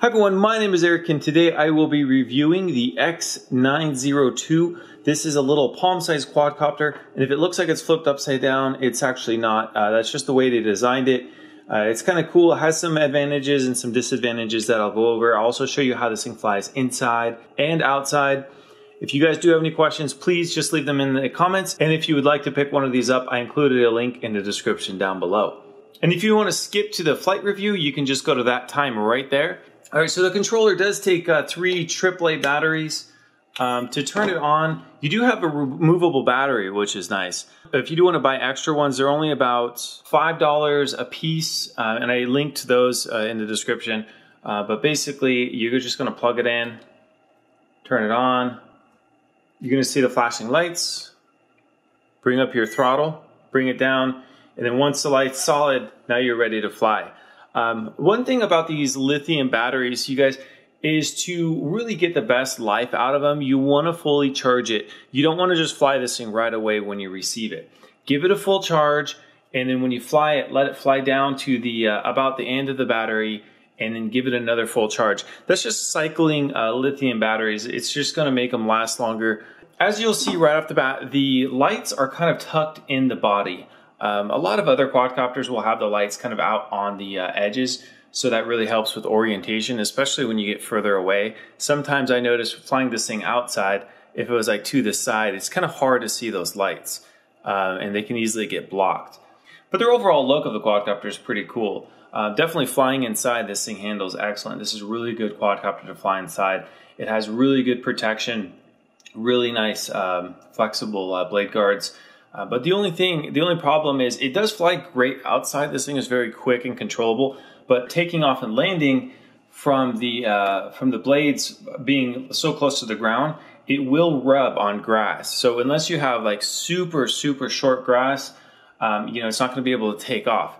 Hi everyone, my name is Eric and today I will be reviewing the X902. This is a little palm-sized quadcopter, and if it looks like it's flipped upside down, it's actually not. That's just the way they designed it. It's kind of cool. It has some advantages and some disadvantages that I'll go over. I'll also show you how this thing flies inside and outside. If you guys do have any questions, please just leave them in the comments. And if you would like to pick one of these up, I included a link in the description down below. And if you want to skip to the flight review, you can just go to that time right there. All right, so the controller does take 3 AAA batteries. To turn it on, you do have a removable battery, which is nice. If you do want to buy extra ones, they're only about $5 a piece, and I linked those in the description. But basically, you're just going to plug it in, turn it on. You're going to see the flashing lights. Bring up your throttle, bring it down, and then once the light's solid, now you're ready to fly. One thing about these lithium batteries, you guys, is to really get the best life out of them, you want to fully charge it. You don't want to just fly this thing right away when you receive it. Give it a full charge, and then when you fly it, let it fly down to the about the end of the battery, and then give it another full charge. That's just cycling lithium batteries. It's just going to make them last longer. As you'll see right off the bat, the lights are kind of tucked in the body. A lot of other quadcopters will have the lights kind of out on the edges, so that really helps with orientation, especially when you get further away. Sometimes I notice flying this thing outside, if it was like to the side, it's kind of hard to see those lights, and they can easily get blocked. But the overall look of the quadcopter is pretty cool. Definitely flying inside, this thing handles excellent. This is a really good quadcopter to fly inside. It has really good protection, really nice flexible blade guards. But the only problem is it does fly great outside. This thing is very quick and controllable, but taking off and landing from the blades being so close to the ground, it will rub on grass. So unless you have like super short grass, you know, it's not going to be able to take off.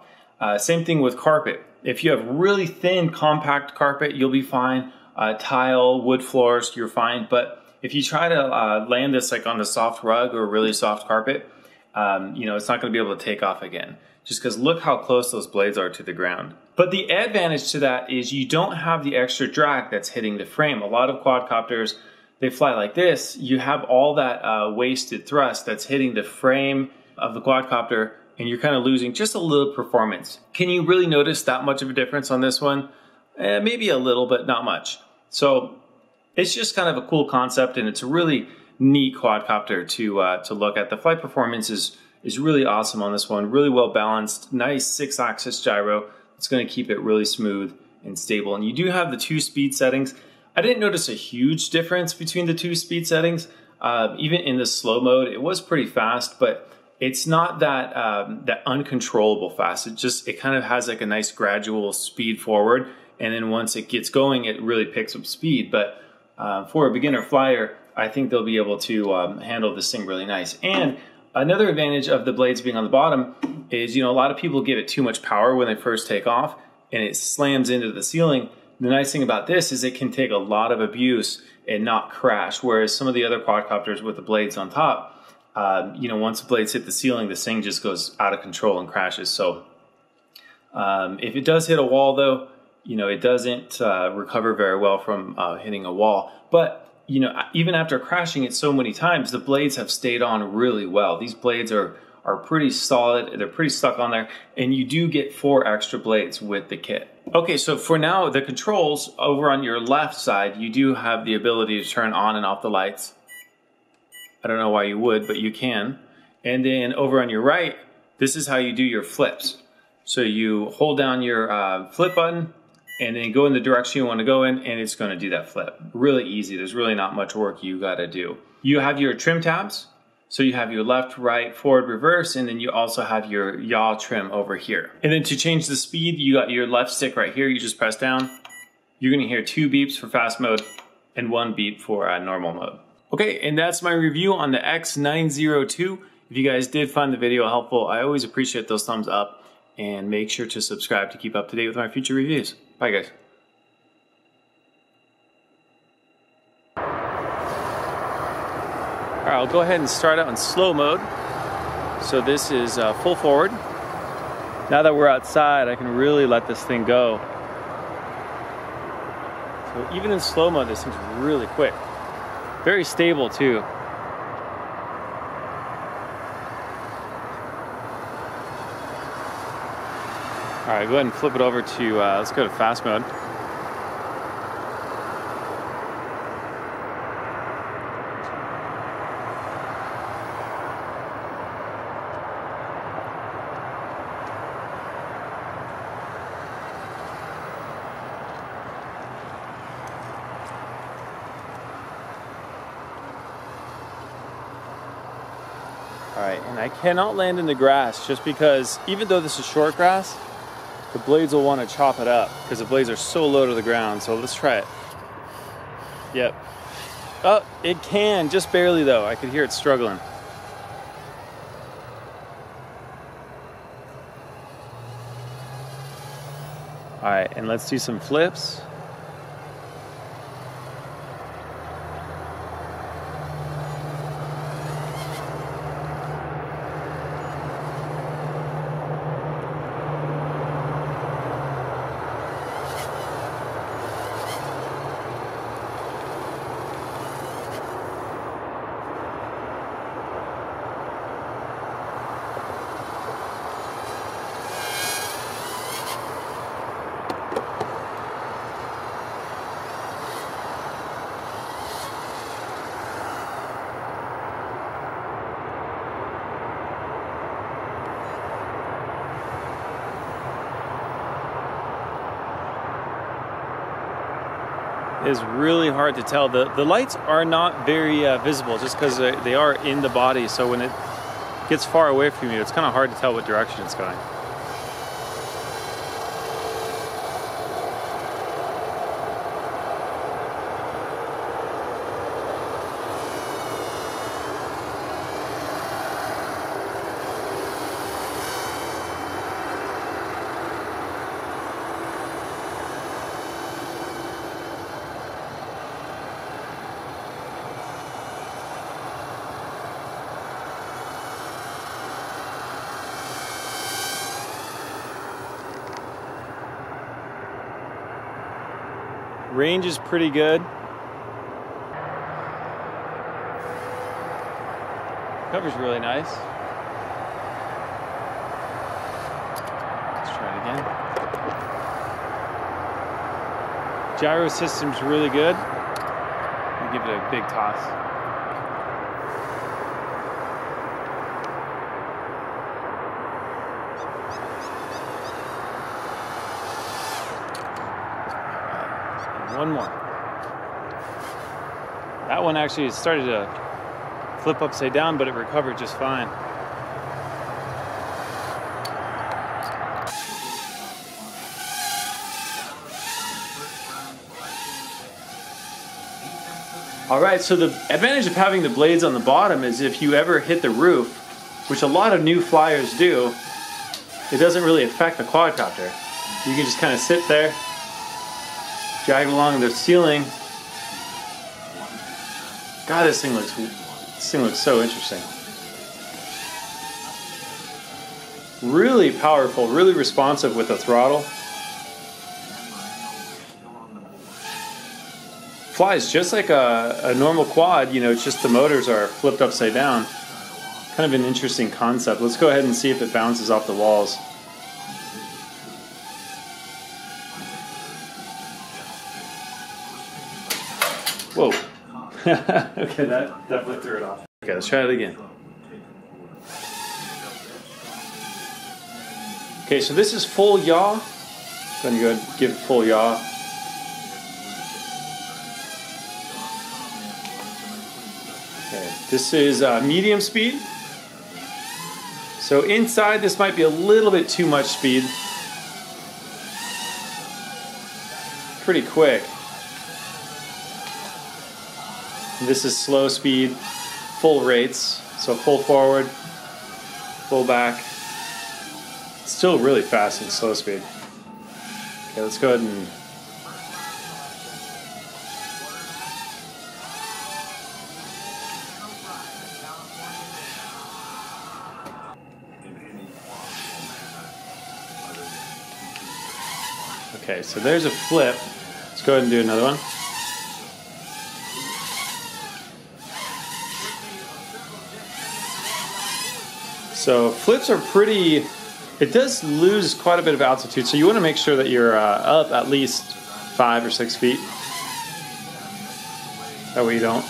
Same thing with carpet. If you have really thin, compact carpet, you'll be fine. Tile, wood floors, you're fine. But if you try to land this like on a soft rug or a really soft carpet, you know, it's not going to be able to take off again, just because look how close those blades are to the ground. But the advantage to that is you don't have the extra drag that's hitting the frame. A lot of quadcopters, they fly like this. You have all that wasted thrust that's hitting the frame of the quadcopter, and you're kind of losing just a little performance. Can you really notice that much of a difference on this one? Maybe a little, but not much. So it's just kind of a cool concept, and it's a really neat quadcopter to look at. The flight performance is really awesome on this one. Really well balanced, nice 6-axis gyro. It's going to keep it really smooth and stable. And you do have the 2 speed settings. I didn't notice a huge difference between the 2 speed settings. Even in the slow mode, it was pretty fast, but it's not that that uncontrollable fast. It kind of has like a nice gradual speed forward, and then once it gets going, it really picks up speed. But for a beginner flyer, I think they'll be able to handle this thing really nice. And another advantage of the blades being on the bottom is, you know, a lot of people give it too much power when they first take off and it slams into the ceiling. The nice thing about this is it can take a lot of abuse and not crash, whereas some of the other quadcopters with the blades on top, you know, once the blades hit the ceiling, this thing just goes out of control and crashes. So if it does hit a wall though, you know, it doesn't recover very well from hitting a wall. But you know, even after crashing it so many times, the blades have stayed on really well. These blades are pretty solid. They're pretty stuck on there, and you do get 4 extra blades with the kit. Okay, so for now, the controls over on your left side, you do have the ability to turn on and off the lights. I don't know why you would, but you can. And then over on your right, this is how you do your flips. So you hold down your flip button, and then go in the direction you want to go in, and it's going to do that flip. Really easy. There's really not much work you got to do. You have your trim tabs. So you have your left, right, forward, reverse, and then you also have your yaw trim over here. And then to change the speed, you got your left stick right here. You just press down. You're going to hear 2 beeps for fast mode and 1 beep for normal mode. Okay, and that's my review on the X902. If you guys did find the video helpful, I always appreciate those thumbs up, and make sure to subscribe to keep up to date with my future reviews. Bye guys. All right, I'll go ahead and start out in slow mode. So this is full forward. Now that we're outside, I can really let this thing go. So even in slow-mo, this thing's really quick. Very stable too. All right, go ahead and flip it over to, let's go to fast mode. All right, and I cannot land in the grass just because even though this is short grass, the blades will want to chop it up because the blades are so low to the ground. So let's try it. Yep. Oh, it can, just barely though. I could hear it struggling. All right, and let's do some flips. Is really hard to tell. The lights are not very visible just because they are in the body, so when it gets far away from you, it's kind of hard to tell what direction it's going. Range is pretty good. Cover's really nice. Let's try it again. Gyro system's really good. I'll give it a big toss. One more. That one actually started to flip upside down, but it recovered just fine. All right, so the advantage of having the blades on the bottom is if you ever hit the roof, which a lot of new flyers do, it doesn't really affect the quadcopter. You can just kind of sit there, drag along the ceiling. God, this thing looks so interesting. Really powerful, really responsive with the throttle. Flies just like a normal quad, you know, it's just the motors are flipped upside down. Kind of an interesting concept. Let's go ahead and see if it bounces off the walls. Whoa. Okay, that definitely threw it off. Okay, let's try it again. Okay, so this is full yaw. Go ahead and give it full yaw. Okay, this is medium speed. So inside this might be a little bit too much speed. Pretty quick. This is slow speed, full rates, so full forward, full back. Still really fast in slow speed. Okay, let's go ahead and okay, so there's a flip. So go ahead and do another one. So flips are pretty, it does lose quite a bit of altitude, so you want to make sure that you're up at least 5 or 6 feet. That way you don't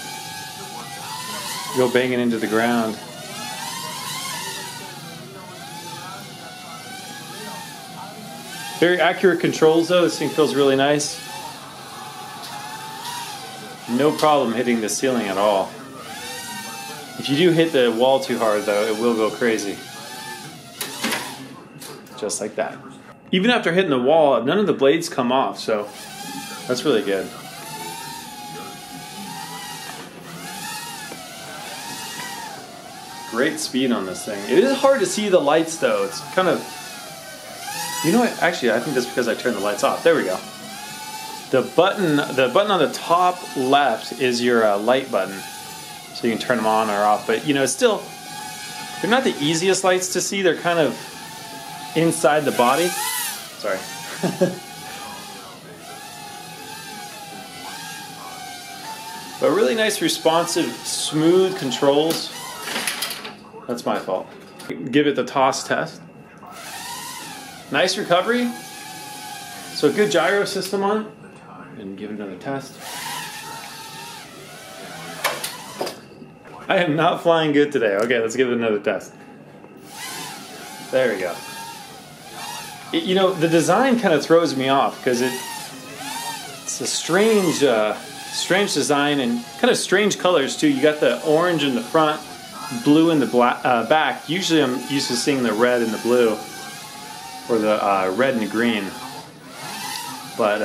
go banging into the ground. Very accurate controls though, this thing feels really nice. No problem hitting the ceiling at all. If you do hit the wall too hard though, it will go crazy. Just like that. Even after hitting the wall, none of the blades come off, so that's really good. Great speed on this thing. It is hard to see the lights though. It's kind of, you know what, actually I think that's because I turned the lights off. There we go. The button on the top left is your light button. So you can turn them on or off, but you know, it's still, they're not the easiest lights to see. They're kind of inside the body. Sorry. But really nice, responsive, smooth controls. That's my fault. Give it the toss test. Nice recovery. So a good gyro system on it. And give it another test. I am not flying good today. Okay, let's give it another test. There we go. You know, the design kind of throws me off because it's a strange design and kind of strange colors too. You got the orange in the front, blue in the back. Usually I'm used to seeing the red and the blue, or the red and the green. But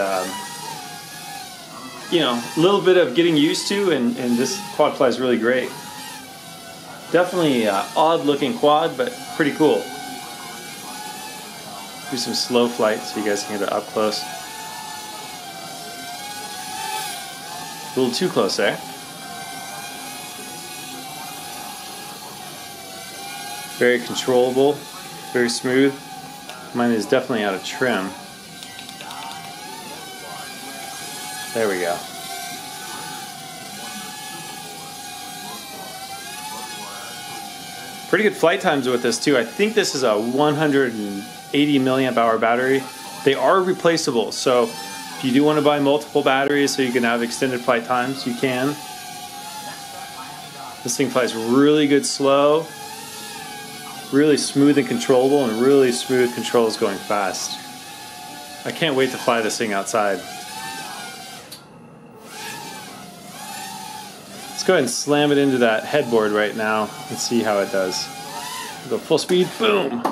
you know, a little bit of getting used to, and this quad fly is really great. Definitely odd looking quad, but pretty cool. Do some slow flight so you guys can get it up close. A little too close there. Very controllable, very smooth. Mine is definitely out of trim. There we go. Pretty good flight times with this too. I think this is a 180 milliamp hour battery. They are replaceable, so if you do want to buy multiple batteries so you can have extended flight times, you can. This thing flies really good slow, really smooth and controllable, and really smooth controls going fast. I can't wait to fly this thing outside. Let's go ahead and slam it into that headboard right now and see how it does. Go full speed, boom!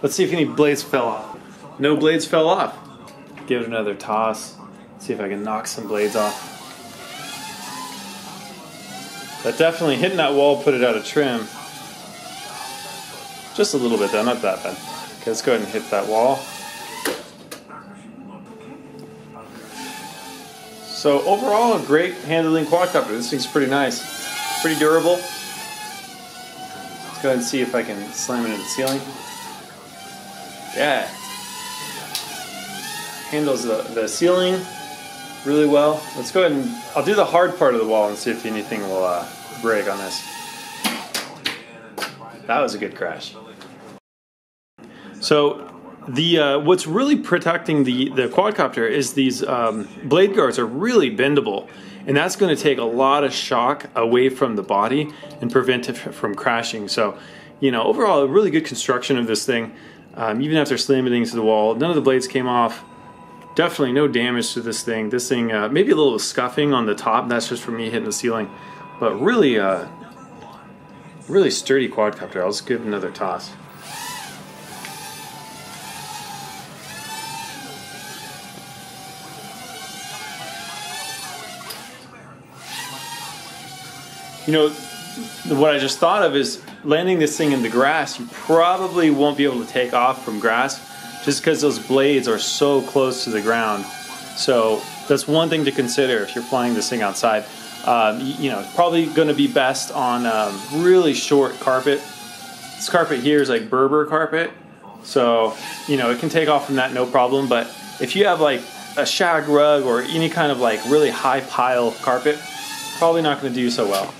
Let's see if any blades fell off. No blades fell off. Give it another toss. See if I can knock some blades off. But definitely hitting that wall put it out of trim. Just a little bit though, not that bad. Okay, let's go ahead and hit that wall. So overall, a great handling quadcopter. This thing's pretty nice. Pretty durable. Let's go ahead and see if I can slam it into the ceiling. Yeah. Handles the ceiling really well. Let's go ahead and, I'll do the hard part of the wall and see if anything will break on this. That was a good crash. So what's really protecting the quadcopter is these blade guards are really bendable, and that's going to take a lot of shock away from the body and prevent it from crashing. So, you know, overall, a really good construction of this thing. Even after slamming it into the wall, none of the blades came off. Definitely no damage to this thing. This thing, maybe a little scuffing on the top. That's just from me hitting the ceiling, but really, really sturdy quadcopter. I'll just give it another toss. You know, what I just thought of is landing this thing in the grass, you probably won't be able to take off from grass just because those blades are so close to the ground. So that's one thing to consider if you're flying this thing outside. You know, it's probably going to be best on really short carpet. This carpet here is like Berber carpet, so you know it can take off from that no problem. But if you have like a shag rug or any kind of like really high pile carpet, probably not going to do so well.